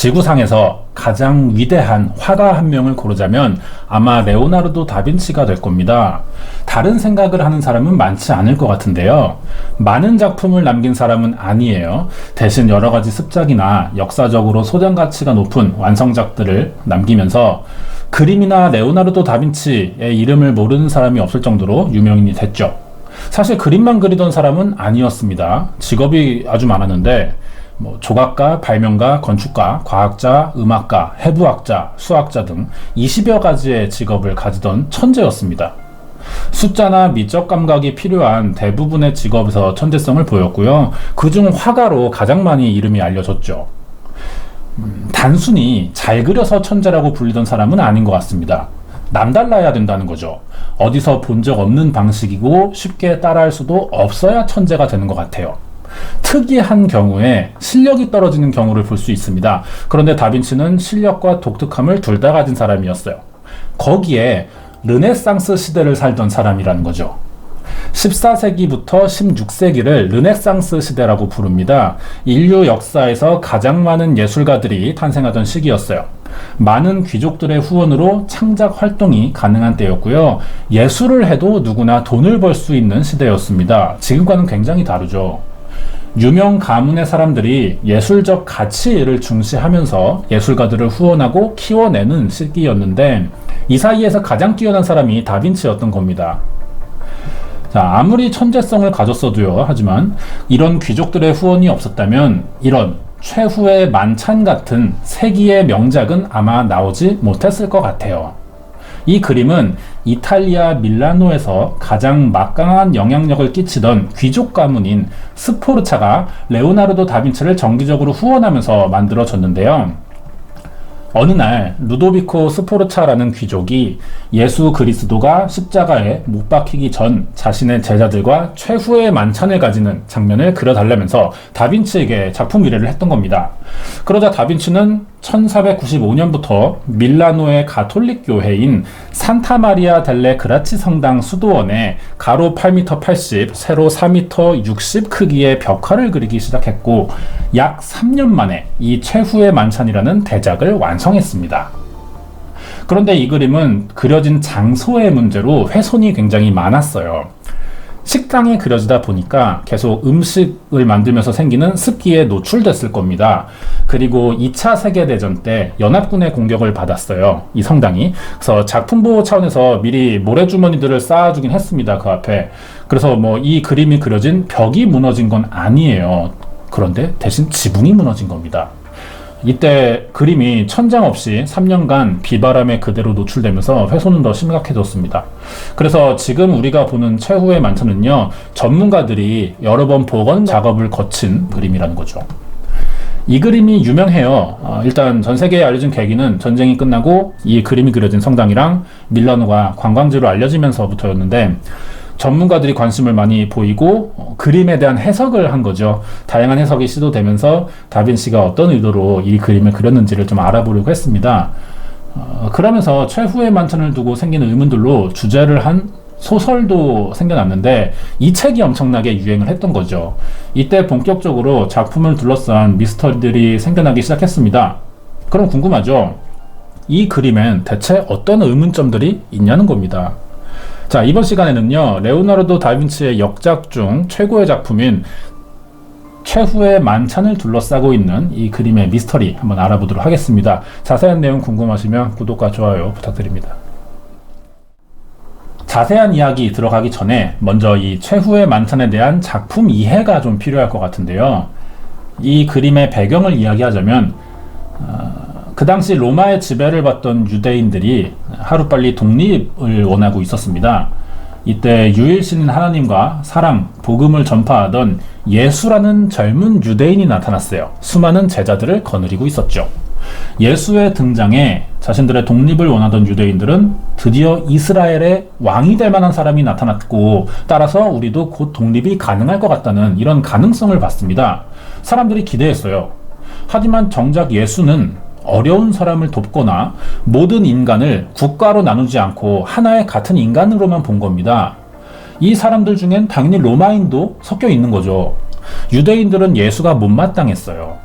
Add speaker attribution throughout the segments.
Speaker 1: 지구상에서 가장 위대한 화가 한 명을 고르자면 아마 레오나르도 다빈치가 될 겁니다. 다른 생각을 하는 사람은 많지 않을 것 같은데요. 많은 작품을 남긴 사람은 아니에요. 대신 여러 가지 습작이나 역사적으로 소장 가치가 높은 완성작들을 남기면서 그림이나 레오나르도 다빈치의 이름을 모르는 사람이 없을 정도로 유명인이 됐죠. 사실 그림만 그리던 사람은 아니었습니다. 직업이 아주 많았는데 조각가, 발명가, 건축가, 과학자, 음악가, 해부학자, 수학자 등 20여 가지의 직업을 가지던 천재였습니다. 숫자나 미적 감각이 필요한 대부분의 직업에서 천재성을 보였고요. 그중 화가로 가장 많이 이름이 알려졌죠. 단순히 잘 그려서 천재라고 불리던 사람은 아닌 것 같습니다. 남달라야 된다는 거죠. 어디서 본 적 없는 방식이고 쉽게 따라할 수도 없어야 천재가 되는 것 같아요. 특이한 경우에 실력이 떨어지는 경우를 볼 수 있습니다. 그런데 다빈치는 실력과 독특함을 둘 다 가진 사람이었어요. 거기에 르네상스 시대를 살던 사람이라는 거죠. 14세기부터 16세기를 르네상스 시대라고 부릅니다. 인류 역사에서 가장 많은 예술가들이 탄생하던 시기였어요. 많은 귀족들의 후원으로 창작 활동이 가능한 때였고요. 예술을 해도 누구나 돈을 벌 수 있는 시대였습니다. 지금과는 굉장히 다르죠. 유명 가문의 사람들이 예술적 가치를 중시하면서 예술가들을 후원하고 키워내는 시기였는데 이 사이에서 가장 뛰어난 사람이 다빈치였던 겁니다. 자, 아무리 천재성을 가졌어도요. 하지만 이런 귀족들의 후원이 없었다면 이런 최후의 만찬 같은 세기의 명작은 아마 나오지 못했을 것 같아요. 이 그림은 이탈리아 밀라노에서 가장 막강한 영향력을 끼치던 귀족 가문인 스포르차가 레오나르도 다빈치를 정기적으로 후원하면서 만들어졌는데요. 어느 날 루도비코 스포르차라는 귀족이 예수 그리스도가 십자가에 못 박히기 전 자신의 제자들과 최후의 만찬을 가지는 장면을 그려달라면서 다빈치에게 작품 의뢰를 했던 겁니다. 그러자 다빈치는 1495년부터 밀라노의 가톨릭 교회인 산타 마리아 델레 그라치 성당 수도원에 가로 8m 80, 세로 4m 60 크기의 벽화를 그리기 시작했고 약 3년 만에 이 최후의 만찬이라는 대작을 완성했습니다. 그런데 이 그림은 그려진 장소의 문제로 훼손이 굉장히 많았어요. 식당에 그려지다 보니까 계속 음식을 만들면서 생기는 습기에 노출됐을 겁니다. 그리고 2차 세계대전 때 연합군의 공격을 받았어요. 이 성당이. 그래서 작품 보호 차원에서 미리 모래주머니들을 쌓아주긴 했습니다. 그 앞에. 그래서 이 그림이 그려진 벽이 무너진 건 아니에요. 그런데 대신 지붕이 무너진 겁니다. 이때 그림이 천장 없이 3년간 비바람에 그대로 노출되면서 훼손은 더 심각해졌습니다. 그래서 지금 우리가 보는 최후의 만찬은요, 전문가들이 여러 번 복원 작업을 거친 그림이라는 거죠. 이 그림이 유명해요. 일단 전 세계에 알려진 계기는 전쟁이 끝나고 이 그림이 그려진 성당이랑 밀라노가 관광지로 알려지면서부터였는데 전문가들이 관심을 많이 보이고 그림에 대한 해석을 한 거죠. 다양한 해석이 시도되면서 다빈치가 어떤 의도로 이 그림을 그렸는지를 좀 알아보려고 했습니다. 그러면서 최후의 만찬을 두고 생기는 의문들로 주제를 한 소설도 생겨났는데 이 책이 엄청나게 유행을 했던 거죠. 이때 본격적으로 작품을 둘러싼 미스터리들이 생겨나기 시작했습니다. 그럼 궁금하죠? 이 그림엔 대체 어떤 의문점들이 있냐는 겁니다. 자, 이번 시간에는요, 레오나르도 다빈치의 역작 중 최고의 작품인 최후의 만찬을 둘러싸고 있는 이 그림의 미스터리 한번 알아보도록 하겠습니다. 자세한 내용 궁금하시면 구독과 좋아요 부탁드립니다. 자세한 이야기 들어가기 전에 먼저 이 최후의 만찬에 대한 작품 이해가 좀 필요할 것 같은데요. 이 그림의 배경을 이야기하자면 그 당시 로마의 지배를 받던 유대인들이 하루빨리 독립을 원하고 있었습니다. 이때 유일신인 하나님과 사랑, 복음을 전파하던 예수라는 젊은 유대인이 나타났어요. 수많은 제자들을 거느리고 있었죠. 예수의 등장에 자신들의 독립을 원하던 유대인들은 드디어 이스라엘의 왕이 될 만한 사람이 나타났고 따라서 우리도 곧 독립이 가능할 것 같다는 이런 가능성을 봤습니다. 사람들이 기대했어요. 하지만 정작 예수는 어려운 사람을 돕거나 모든 인간을 국가로 나누지 않고 하나의 같은 인간으로만 본 겁니다. 이 사람들 중엔 당연히 로마인도 섞여 있는 거죠. 유대인들은 예수가 못마땅했어요.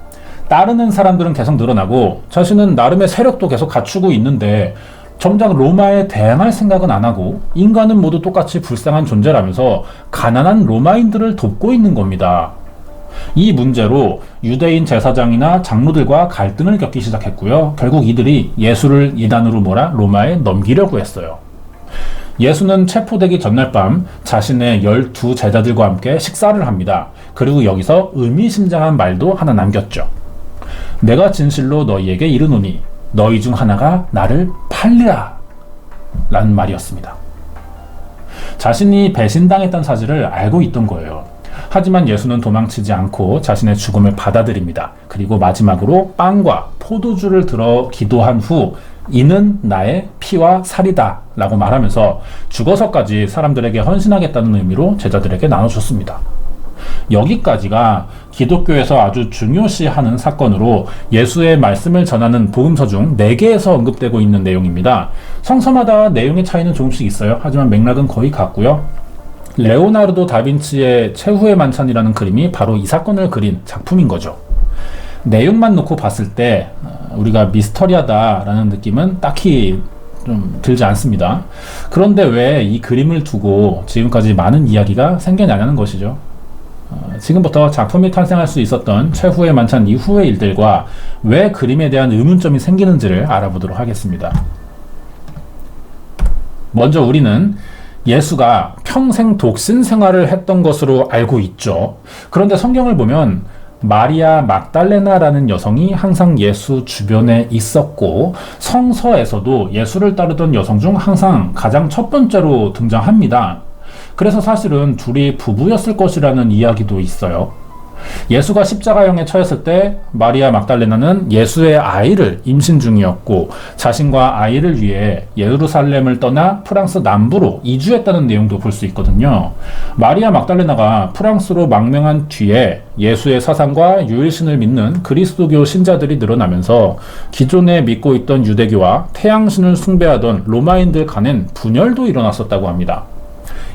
Speaker 1: 따르는 사람들은 계속 늘어나고 자신은 나름의 세력도 계속 갖추고 있는데 정작 로마에 대항할 생각은 안 하고 인간은 모두 똑같이 불쌍한 존재라면서 가난한 로마인들을 돕고 있는 겁니다. 이 문제로 유대인 제사장이나 장로들과 갈등을 겪기 시작했고요. 결국 이들이 예수를 이단으로 몰아 로마에 넘기려고 했어요. 예수는 체포되기 전날 밤 자신의 12 제자들과 함께 식사를 합니다. 그리고 여기서 의미심장한 말도 하나 남겼죠. 내가 진실로 너희에게 이르노니 너희 중 하나가 나를 팔리라 라는 말이었습니다. 자신이 배신당했던 사실을 알고 있던 거예요. 하지만 예수는 도망치지 않고 자신의 죽음을 받아들입니다. 그리고 마지막으로 빵과 포도주를 들어 기도한 후 이는 나의 피와 살이다 라고 말하면서 죽어서까지 사람들에게 헌신하겠다는 의미로 제자들에게 나눠줬습니다. 여기까지가 기독교에서 아주 중요시하는 사건으로 예수의 말씀을 전하는 복음서 중 4개에서 언급되고 있는 내용입니다. 성서마다 내용의 차이는 조금씩 있어요. 하지만 맥락은 거의 같고요. 레오나르도 다빈치의 최후의 만찬이라는 그림이 바로 이 사건을 그린 작품인 거죠. 내용만 놓고 봤을 때 우리가 미스터리하다라는 느낌은 딱히 좀 들지 않습니다. 그런데 왜 이 그림을 두고 지금까지 많은 이야기가 생겨나냐는 것이죠. 지금부터 작품이 탄생할 수 있었던 최후의 만찬 이후의 일들과 왜 그림에 대한 의문점이 생기는지를 알아보도록 하겠습니다. 먼저 우리는 예수가 평생 독신 생활을 했던 것으로 알고 있죠. 그런데 성경을 보면 마리아 막달레나라는 여성이 항상 예수 주변에 있었고 성서에서도 예수를 따르던 여성 중 항상 가장 첫 번째로 등장합니다. 그래서 사실은 둘이 부부였을 것이라는 이야기도 있어요. 예수가 십자가형에 처했을 때 마리아 막달레나는 예수의 아이를 임신 중이었고 자신과 아이를 위해 예루살렘을 떠나 프랑스 남부로 이주했다는 내용도 볼 수 있거든요. 마리아 막달레나가 프랑스로 망명한 뒤에 예수의 사상과 유일신을 믿는 그리스도교 신자들이 늘어나면서 기존에 믿고 있던 유대교와 태양신을 숭배하던 로마인들 간엔 분열도 일어났었다고 합니다.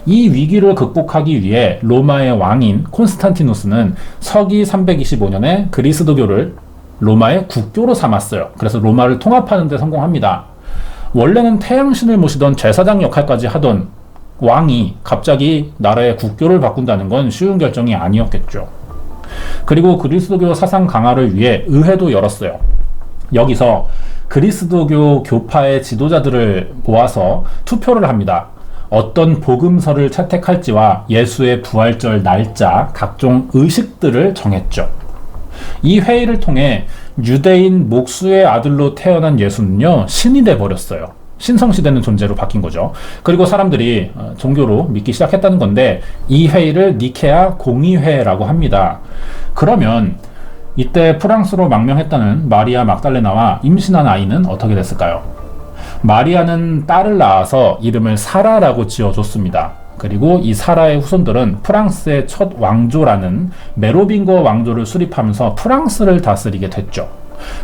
Speaker 1: 이 위기를 극복하기 위해 로마의 왕인 콘스탄티누스는 서기 325년에 그리스도교를 로마의 국교로 삼았어요. 그래서 로마를 통합하는 데 성공합니다. 원래는 태양신을 모시던 제사장 역할까지 하던 왕이 갑자기 나라의 국교를 바꾼다는 건 쉬운 결정이 아니었겠죠. 그리고 그리스도교 사상 강화를 위해 의회도 열었어요. 여기서 그리스도교 교파의 지도자들을 모아서 투표를 합니다. 어떤 복음서를 채택할지와 예수의 부활절 날짜, 각종 의식들을 정했죠. 이 회의를 통해 유대인 목수의 아들로 태어난 예수는요, 신이 돼버렸어요. 신성시되는 존재로 바뀐 거죠. 그리고 사람들이 종교로 믿기 시작했다는 건데 이 회의를 니케아 공의회라고 합니다. 그러면 이때 프랑스로 망명했다는 마리아 막달레나와 임신한 아이는 어떻게 됐을까요? 마리아는 딸을 낳아서 이름을 사라라고 지어줬습니다. 그리고 이 사라의 후손들은 프랑스의 첫 왕조라는 메로빙거 왕조를 수립하면서 프랑스를 다스리게 됐죠.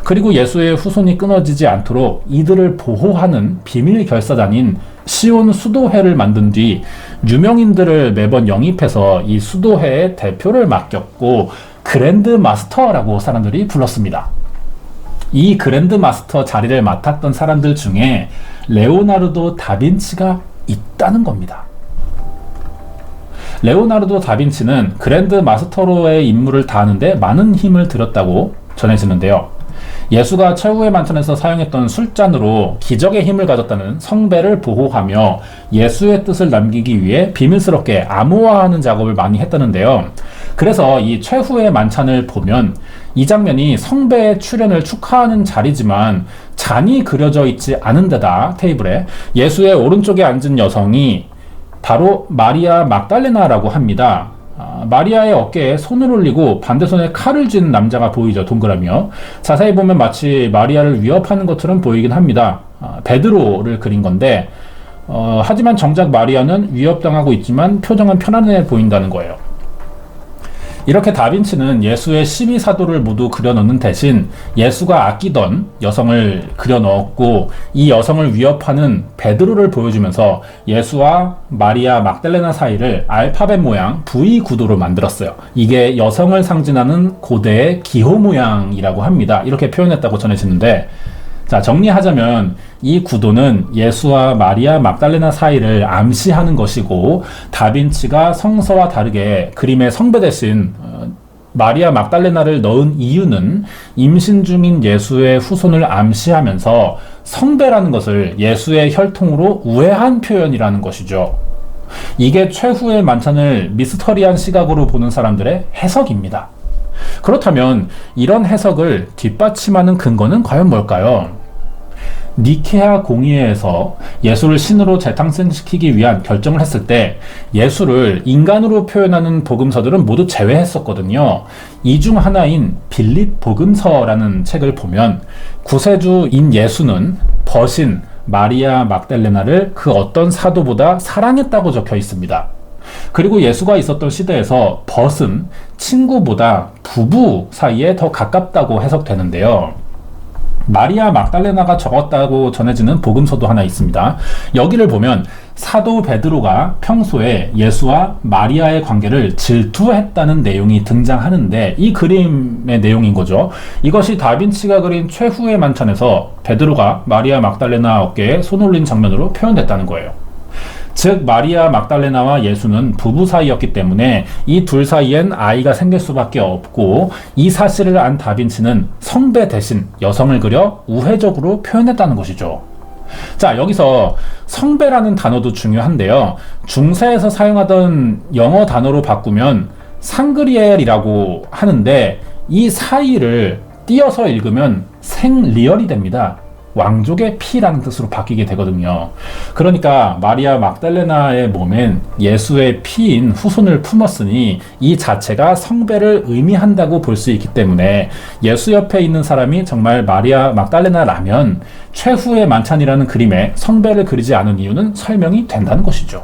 Speaker 1: 그리고 예수의 후손이 끊어지지 않도록 이들을 보호하는 비밀 결사단인 시온 수도회를 만든 뒤 유명인들을 매번 영입해서 이 수도회의 대표를 맡겼고 그랜드 마스터라고 사람들이 불렀습니다. 이 그랜드 마스터 자리를 맡았던 사람들 중에 레오나르도 다빈치가 있다는 겁니다. 레오나르도 다빈치는 그랜드 마스터로의 임무를 다하는데 많은 힘을 들였다고 전해지는데요. 예수가 최후의 만찬에서 사용했던 술잔으로 기적의 힘을 가졌다는 성배를 보호하며 예수의 뜻을 남기기 위해 비밀스럽게 암호화하는 작업을 많이 했다는데요. 그래서 이 최후의 만찬을 보면 이 장면이 성배의 출현을 축하하는 자리지만 잔이 그려져 있지 않은 데다 테이블에 예수의 오른쪽에 앉은 여성이 바로 마리아 막달레나라고 합니다. 마리아의 어깨에 손을 올리고 반대 손에 칼을 쥔 남자가 보이죠. 동그라미요. 자세히 보면 마치 마리아를 위협하는 것처럼 보이긴 합니다. 베드로를 그린 건데 하지만 정작 마리아는 위협당하고 있지만 표정은 편안해 보인다는 거예요. 이렇게 다빈치는 예수의 12사도를 모두 그려넣는 대신 예수가 아끼던 여성을 그려넣었고, 이 여성을 위협하는 베드로를 보여주면서 예수와 마리아 막달레나 사이를 알파벳 모양 V 구도로 만들었어요. 이게 여성을 상징하는 고대의 기호 모양이라고 합니다. 이렇게 표현했다고 전해지는데, 자, 정리하자면 이 구도는 예수와 마리아 막달레나 사이를 암시하는 것이고, 다빈치가 성서와 다르게 그림의 성배 대신 마리아 막달레나를 넣은 이유는 임신 중인 예수의 후손을 암시하면서 성배라는 것을 예수의 혈통으로 우회한 표현이라는 것이죠. 이게 최후의 만찬을 미스터리한 시각으로 보는 사람들의 해석입니다. 그렇다면 이런 해석을 뒷받침하는 근거는 과연 뭘까요? 니케아 공의회에서 예수를 신으로 재탄생시키기 위한 결정을 했을 때 예수를 인간으로 표현하는 복음서들은 모두 제외했었거든요. 이 중 하나인 빌립 복음서라는 책을 보면 구세주인 예수는 벗인 마리아 막달레나를 그 어떤 사도보다 사랑했다고 적혀 있습니다. 그리고 예수가 있었던 시대에서 벗은 친구보다 부부 사이에 더 가깝다고 해석되는데요. 마리아 막달레나가 적었다고 전해지는 복음서도 하나 있습니다. 여기를 보면 사도 베드로가 평소에 예수와 마리아의 관계를 질투했다는 내용이 등장하는데, 이 그림의 내용인 거죠. 이것이 다빈치가 그린 최후의 만찬에서 베드로가 마리아 막달레나 어깨에 손 올린 장면으로 표현됐다는 거예요. 즉 마리아 막달레나와 예수는 부부 사이였기 때문에 이 둘 사이엔 아이가 생길 수밖에 없고, 이 사실을 안 다빈치는 성배 대신 여성을 그려 우회적으로 표현했다는 것이죠. 자, 여기서 성배라는 단어도 중요한데요. 중세에서 사용하던 영어 단어로 바꾸면 상그리엘이라고 하는데, 이 사이를 띄어서 읽으면 생리얼이 됩니다. 왕족의 피라는 뜻으로 바뀌게 되거든요. 그러니까 마리아 막달레나의 몸엔 예수의 피인 후손을 품었으니 이 자체가 성배를 의미한다고 볼 수 있기 때문에 예수 옆에 있는 사람이 정말 마리아 막달레나라면 최후의 만찬이라는 그림에 성배를 그리지 않은 이유는 설명이 된다는 것이죠.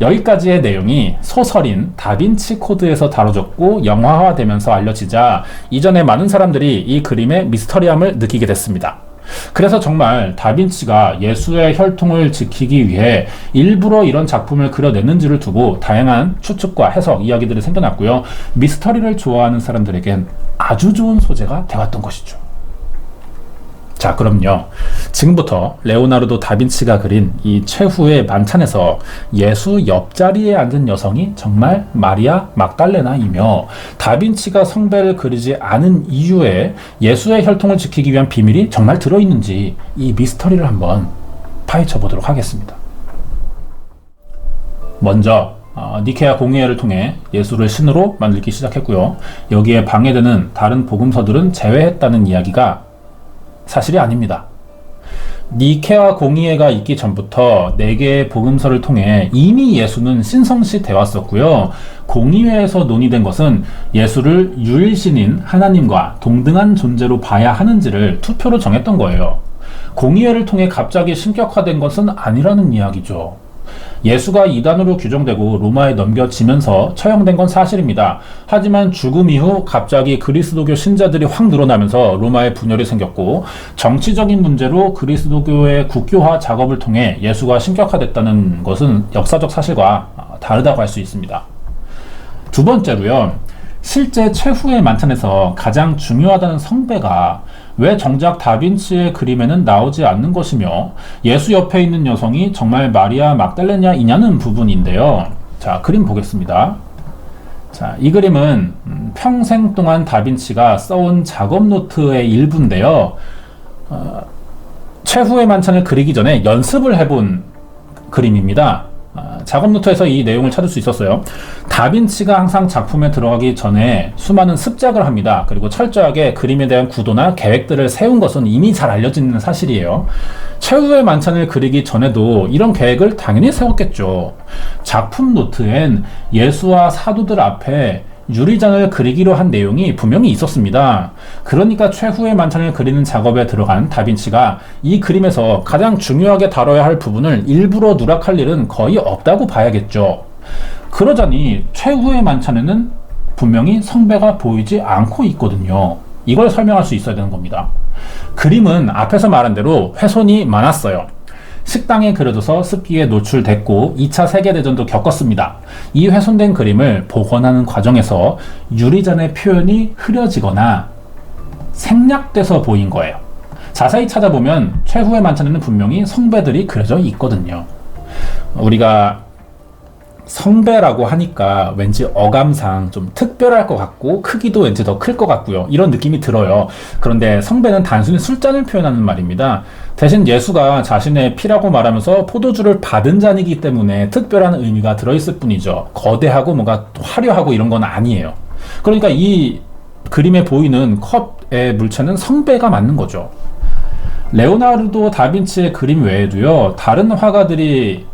Speaker 1: 여기까지의 내용이 소설인 다빈치 코드에서 다뤄졌고 영화화되면서 알려지자 이전에 많은 사람들이 이 그림의 미스터리함을 느끼게 됐습니다. 그래서 정말 다빈치가 예수의 혈통을 지키기 위해 일부러 이런 작품을 그려냈는지를 두고 다양한 추측과 해석, 이야기들이 생겨났고요. 미스터리를 좋아하는 사람들에겐 아주 좋은 소재가 되었던 것이죠. 자, 그럼요. 지금부터 레오나르도 다빈치가 그린 이 최후의 만찬에서 예수 옆자리에 앉은 여성이 정말 마리아 막달레나이며, 다빈치가 성배를 그리지 않은 이유에 예수의 혈통을 지키기 위한 비밀이 정말 들어있는지 이 미스터리를 한번 파헤쳐 보도록 하겠습니다. 먼저 니케아 공의회를 통해 예수를 신으로 만들기 시작했고요. 여기에 방해되는 다른 복음서들은 제외했다는 이야기가 사실이 아닙니다. 니케아 공의회가 있기 전부터 4개의 복음서를 통해 이미 예수는 신성시 되었었고요. 공의회에서 논의된 것은 예수를 유일신인 하나님과 동등한 존재로 봐야 하는지를 투표로 정했던 거예요. 공의회를 통해 갑자기 신격화된 것은 아니라는 이야기죠. 예수가 이단으로 규정되고 로마에 넘겨지면서 처형된 건 사실입니다. 하지만 죽음 이후 갑자기 그리스도교 신자들이 확 늘어나면서 로마에 분열이 생겼고, 정치적인 문제로 그리스도교의 국교화 작업을 통해 예수가 신격화됐다는 것은 역사적 사실과 다르다고 할 수 있습니다. 두 번째로요, 실제 최후의 만찬에서 가장 중요하다는 성배가 왜 정작 다빈치의 그림에는 나오지 않는 것이며 예수 옆에 있는 여성이 정말 마리아 막달레나이냐는 부분인데요. 자, 그림 보겠습니다. 자, 이 그림은 평생 동안 다빈치가 써온 작업 노트의 일부인데요. 최후의 만찬을 그리기 전에 연습을 해본 그림입니다. 작업 노트에서 이 내용을 찾을 수 있었어요. 다빈치가 항상 작품에 들어가기 전에 수많은 습작을 합니다. 그리고 철저하게 그림에 대한 구도나 계획들을 세운 것은 이미 잘 알려진 사실이에요. 최후의 만찬을 그리기 전에도 이런 계획을 당연히 세웠겠죠. 작품 노트엔 예수와 사도들 앞에 유리잔을 그리기로 한 내용이 분명히 있었습니다. 그러니까 최후의 만찬을 그리는 작업에 들어간 다빈치가 이 그림에서 가장 중요하게 다뤄야 할 부분을 일부러 누락할 일은 거의 없다고 봐야겠죠. 그러자니 최후의 만찬에는 분명히 성배가 보이지 않고 있거든요. 이걸 설명할 수 있어야 되는 겁니다. 그림은 앞에서 말한 대로 훼손이 많았어요. 식당에 그려져서 습기에 노출됐고 2차 세계대전도 겪었습니다. 이 훼손된 그림을 복원하는 과정에서 유리잔의 표현이 흐려지거나 생략돼서 보인 거예요. 자세히 찾아보면 최후의 만찬에는 분명히 성배들이 그려져 있거든요. 우리가 성배라고 하니까 왠지 어감상 좀 특별할 것 같고 크기도 왠지 더 클 것 같고요. 이런 느낌이 들어요. 그런데 성배는 단순히 술잔을 표현하는 말입니다. 대신 예수가 자신의 피라고 말하면서 포도주를 받은 잔이기 때문에 특별한 의미가 들어있을 뿐이죠. 거대하고 뭔가 화려하고 이런 건 아니에요. 그러니까 이 그림에 보이는 컵의 물체는 성배가 맞는 거죠. 레오나르도 다빈치의 그림 외에도요, 다른 화가들이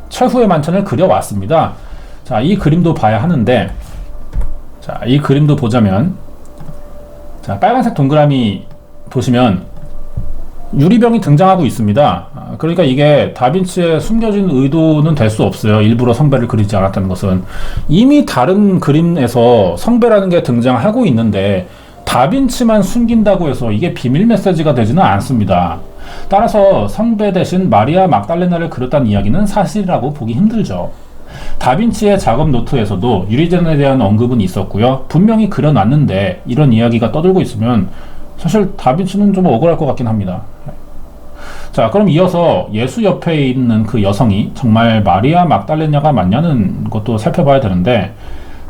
Speaker 1: 최후의 만찬을 그려왔습니다. 자, 이 그림도 봐야 하는데, 자, 이 그림도 보자면, 자, 빨간색 동그라미 보시면 유리병이 등장하고 있습니다. 그러니까 이게 다빈치의 숨겨진 의도는 될 수 없어요. 일부러 성배를 그리지 않았다는 것은. 이미 다른 그림에서 성배라는 게 등장하고 있는데 다빈치만 숨긴다고 해서 이게 비밀 메시지가 되지는 않습니다. 따라서 성배 대신 마리아 막달레나를 그렸다는 이야기는 사실이라고 보기 힘들죠. 다빈치의 작업 노트에서도 유리잔에 대한 언급은 있었고요. 분명히 그려놨는데 이런 이야기가 떠들고 있으면 사실 다빈치는 좀 억울할 것 같긴 합니다. 자, 그럼 이어서 예수 옆에 있는 그 여성이 정말 마리아 막달레냐가 맞냐는 것도 살펴봐야 되는데,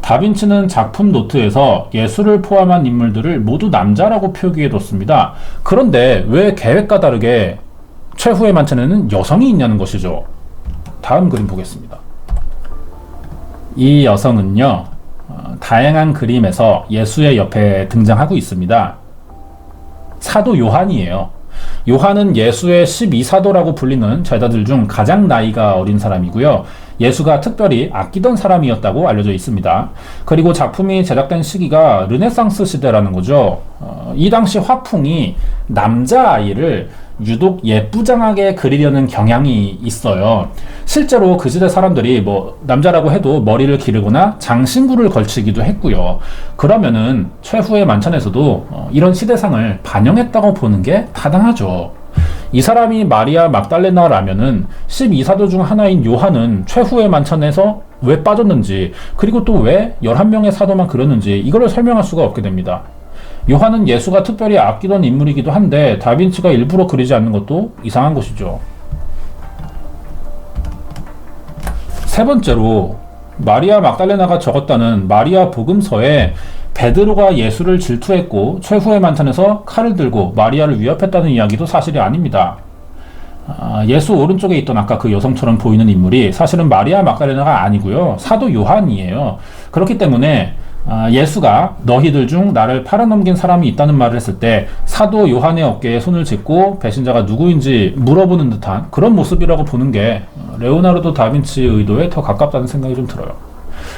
Speaker 1: 다빈치는 작품 노트에서 예수를 포함한 인물들을 모두 남자라고 표기해뒀습니다. 그런데 왜 계획과 다르게 최후의 만찬에는 여성이 있냐는 것이죠. 다음 그림 보겠습니다. 이 여성은요, 다양한 그림에서 예수의 옆에 등장하고 있습니다. 사도 요한이에요. 요한은 예수의 12사도라고 불리는 제자들 중 가장 나이가 어린 사람이고요. 예수가 특별히 아끼던 사람이었다고 알려져 있습니다. 그리고 작품이 제작된 시기가 르네상스 시대라는 거죠. 이 당시 화풍이 남자아이를 유독 예쁘장하게 그리려는 경향이 있어요. 실제로 그 시대 사람들이 뭐 남자라고 해도 머리를 기르거나 장신구를 걸치기도 했고요. 그러면은 최후의 만찬에서도 이런 시대상을 반영했다고 보는 게 타당하죠. 이 사람이 마리아 막달레나라면은 12사도 중 하나인 요한은 최후의 만찬에서 왜 빠졌는지, 그리고 또 왜 11명의 사도만 그렸는지 이거를 설명할 수가 없게 됩니다. 요한은 예수가 특별히 아끼던 인물이기도 한데 다빈치가 일부러 그리지 않는 것도 이상한 것이죠. 세 번째로, 마리아 막달레나가 적었다는 마리아 복음서에 베드로가 예수를 질투했고 최후의 만찬에서 칼을 들고 마리아를 위협했다는 이야기도 사실이 아닙니다. 예수 오른쪽에 있던 아까 그 여성처럼 보이는 인물이 사실은 마리아 막달레나가 아니고요, 사도 요한이에요. 그렇기 때문에 예수가 너희들 중 나를 팔아넘긴 사람이 있다는 말을 했을 때 사도 요한의 어깨에 손을 짚고 배신자가 누구인지 물어보는 듯한 그런 모습이라고 보는 게 레오나르도 다빈치의 의도에 더 가깝다는 생각이 좀 들어요.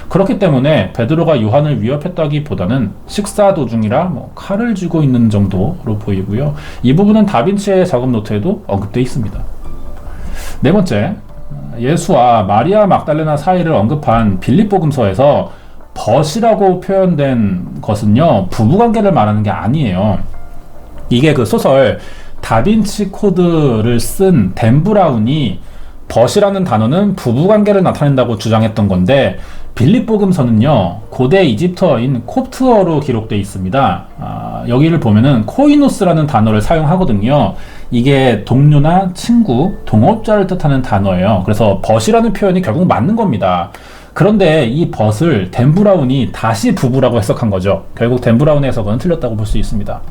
Speaker 1: 그렇기 때문에 베드로가 요한을 위협했다기보다는 식사 도중이라 칼을 쥐고 있는 정도로 보이고요. 이 부분은 다빈치의 작업 노트에도 언급되어 있습니다. 네 번째, 예수와 마리아 막달레나 사이를 언급한 빌립보금서에서 벗이라고 표현된 것은요, 부부관계를 말하는 게 아니에요. 이게 그 소설 다빈치 코드를 쓴 댄 브라운이 벗이라는 단어는 부부관계를 나타낸다고 주장했던 건데, 빌립보금서는요 고대 이집트어인 콥트어로 기록되어 있습니다. 여기를 보면은 코이노스라는 단어를 사용하거든요. 이게 동료나 친구, 동업자를 뜻하는 단어예요. 그래서 벗이라는 표현이 결국 맞는 겁니다. 그런데 이 벗을 댄 브라운이 다시 부부라고 해석한 거죠. 결국 댄 브라운의 해석은 틀렸다고 볼 수 있습니다.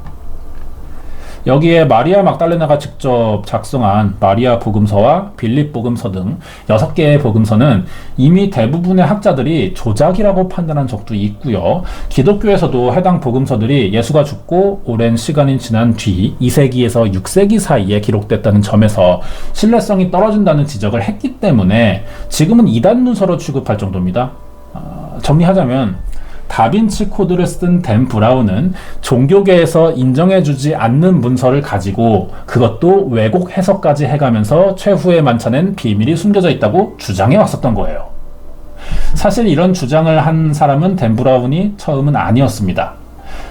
Speaker 1: 여기에 마리아 막달레나가 직접 작성한 마리아 복음서와 빌립 복음서 등 6개의 복음서는 이미 대부분의 학자들이 조작이라고 판단한 적도 있고요. 기독교에서도 해당 복음서들이 예수가 죽고 오랜 시간이 지난 뒤 2세기에서 6세기 사이에 기록됐다는 점에서 신뢰성이 떨어진다는 지적을 했기 때문에 지금은 이단 문서로 취급할 정도입니다. 정리하자면 다빈치 코드를 쓴 댄 브라운은 종교계에서 인정해주지 않는 문서를 가지고 그것도 왜곡 해석까지 해가면서 최후의 만찬엔 비밀이 숨겨져 있다고 주장해 왔었던 거예요. 사실 이런 주장을 한 사람은 댄 브라운이 처음은 아니었습니다.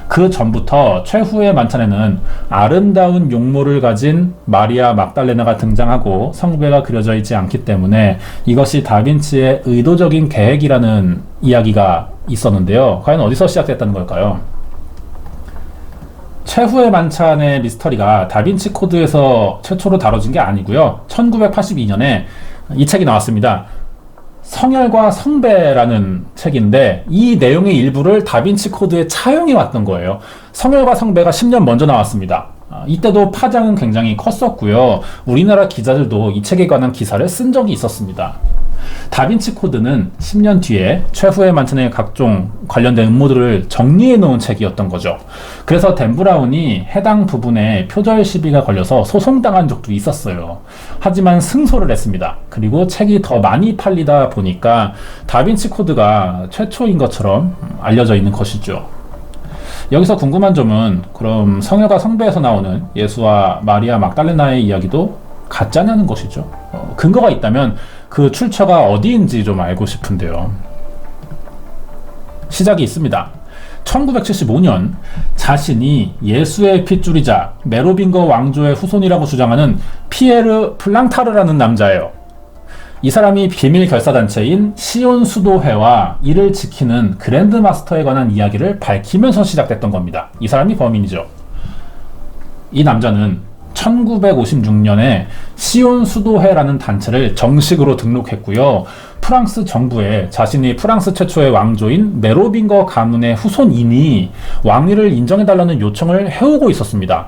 Speaker 1: 그 전부터 최후의 만찬에는 아름다운 용모를 가진 마리아 막달레나가 등장하고 성배가 그려져 있지 않기 때문에 이것이 다빈치의 의도적인 계획이라는 이야기가 있었는데요. 과연 어디서 시작됐다는 걸까요? 최후의 만찬의 미스터리가 다빈치 코드에서 최초로 다뤄진 게 아니고요. 1982년에 이 책이 나왔습니다. 성혈과 성배라는 책인데 이 내용의 일부를 다빈치 코드에 차용해 왔던 거예요. 성혈과 성배가 10년 먼저 나왔습니다. 이때도 파장은 굉장히 컸었고요. 우리나라 기자들도 이 책에 관한 기사를 쓴 적이 있었습니다. 다빈치 코드는 10년 뒤에 최후의 만찬의 각종 관련된 음모들을 정리해 놓은 책이었던 거죠. 그래서 댄 브라운이 해당 부분에 표절 시비가 걸려서 소송당한 적도 있었어요. 하지만 승소를 했습니다. 그리고 책이 더 많이 팔리다 보니까 다빈치 코드가 최초인 것처럼 알려져 있는 것이죠. 여기서 궁금한 점은 그럼 성혈과 성배에서 나오는 예수와 마리아 막달레나의 이야기도 가짜냐는 것이죠. 근거가 있다면 그 출처가 어디인지 좀 알고 싶은데요. 시작이 있습니다. 1975년 자신이 예수의 핏줄이자 메로빙거 왕조의 후손이라고 주장하는 피에르 플랑타르라는 남자예요. 이 사람이 비밀 결사단체인 시온 수도회와 이를 지키는 그랜드마스터에 관한 이야기를 밝히면서 시작됐던 겁니다. 이 사람이 범인이죠. 이 남자는 1956년에 시온 수도회라는 단체를 정식으로 등록했고요. 프랑스 정부에 자신이 프랑스 최초의 왕조인 메로빙거 가문의 후손이니 왕위를 인정해달라는 요청을 해오고 있었습니다.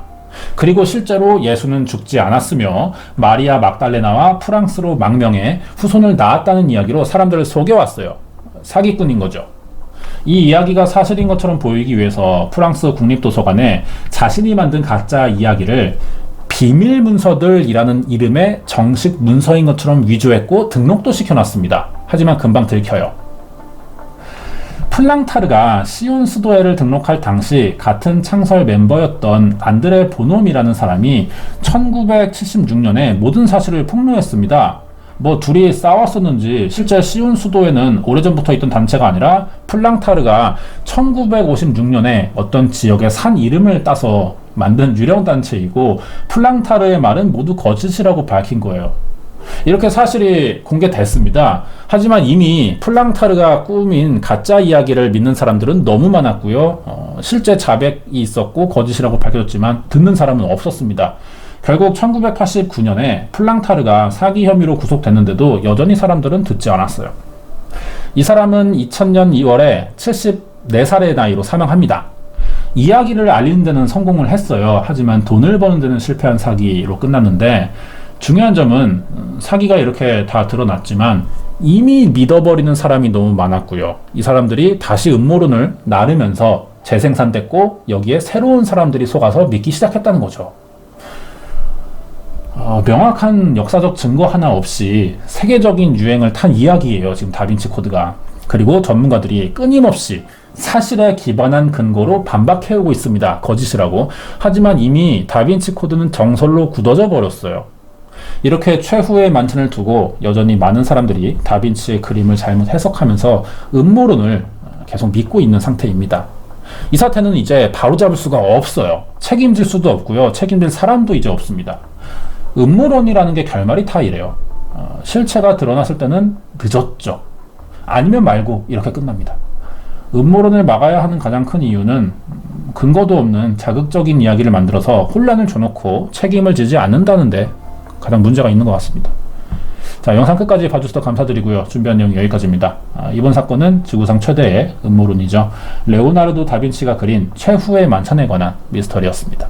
Speaker 1: 그리고 실제로 예수는 죽지 않았으며 마리아 막달레나와 프랑스로 망명해 후손을 낳았다는 이야기로 사람들을 속여왔어요. 사기꾼인 거죠. 이 이야기가 사실인 것처럼 보이기 위해서 프랑스 국립도서관에 자신이 만든 가짜 이야기를 비밀 문서들이라는 이름의 정식 문서인 것처럼 위조했고 등록도 시켜놨습니다. 하지만 금방 들켜요. 플랑타르가 시온 수도회를 등록할 당시 같은 창설 멤버였던 안드레 보놈이라는 사람이 1976년에 모든 사실을 폭로했습니다. 둘이 싸웠었는지 실제 시온 수도회는 오래전부터 있던 단체가 아니라 플랑타르가 1956년에 어떤 지역의 산 이름을 따서 만든 유령 단체이고 플랑타르의 말은 모두 거짓이라고 밝힌 거예요. 이렇게 사실이 공개됐습니다. 하지만 이미 플랑타르가 꾸민 가짜 이야기를 믿는 사람들은 너무 많았고요. 실제 자백이 있었고 거짓이라고 밝혀졌지만 듣는 사람은 없었습니다. 결국 1989년에 플랑타르가 사기 혐의로 구속됐는데도 여전히 사람들은 듣지 않았어요. 이 사람은 2000년 2월에 74살의 나이로 사망합니다. 이야기를 알리는 데는 성공을 했어요. 하지만 돈을 버는 데는 실패한 사기로 끝났는데 중요한 점은 사기가 이렇게 다 드러났지만 이미 믿어버리는 사람이 너무 많았고요. 이 사람들이 다시 음모론을 나르면서 재생산됐고 여기에 새로운 사람들이 속아서 믿기 시작했다는 거죠. 명확한 역사적 증거 하나 없이 세계적인 유행을 탄 이야기예요. 지금 다빈치 코드가. 그리고 전문가들이 끊임없이 사실에 기반한 근거로 반박해오고 있습니다. 거짓이라고. 하지만 이미 다빈치 코드는 정설로 굳어져 버렸어요. 이렇게 최후의 만찬을 두고 여전히 많은 사람들이 다빈치의 그림을 잘못 해석하면서 음모론을 계속 믿고 있는 상태입니다. 이 사태는 이제 바로잡을 수가 없어요. 책임질 수도 없고요. 책임질 사람도 이제 없습니다. 음모론이라는 게 결말이 다 이래요. 실체가 드러났을 때는 늦었죠. 아니면 말고 이렇게 끝납니다. 음모론을 막아야 하는 가장 큰 이유는 근거도 없는 자극적인 이야기를 만들어서 혼란을 줘놓고 책임을 지지 않는다는데 가장 문제가 있는 것 같습니다. 자, 영상 끝까지 봐주셔서 감사드리고요. 준비한 내용이 여기까지입니다. 이번 사건은 지구상 최대의 음모론이죠. 레오나르도 다빈치가 그린 최후의 만찬에 관한 미스터리였습니다.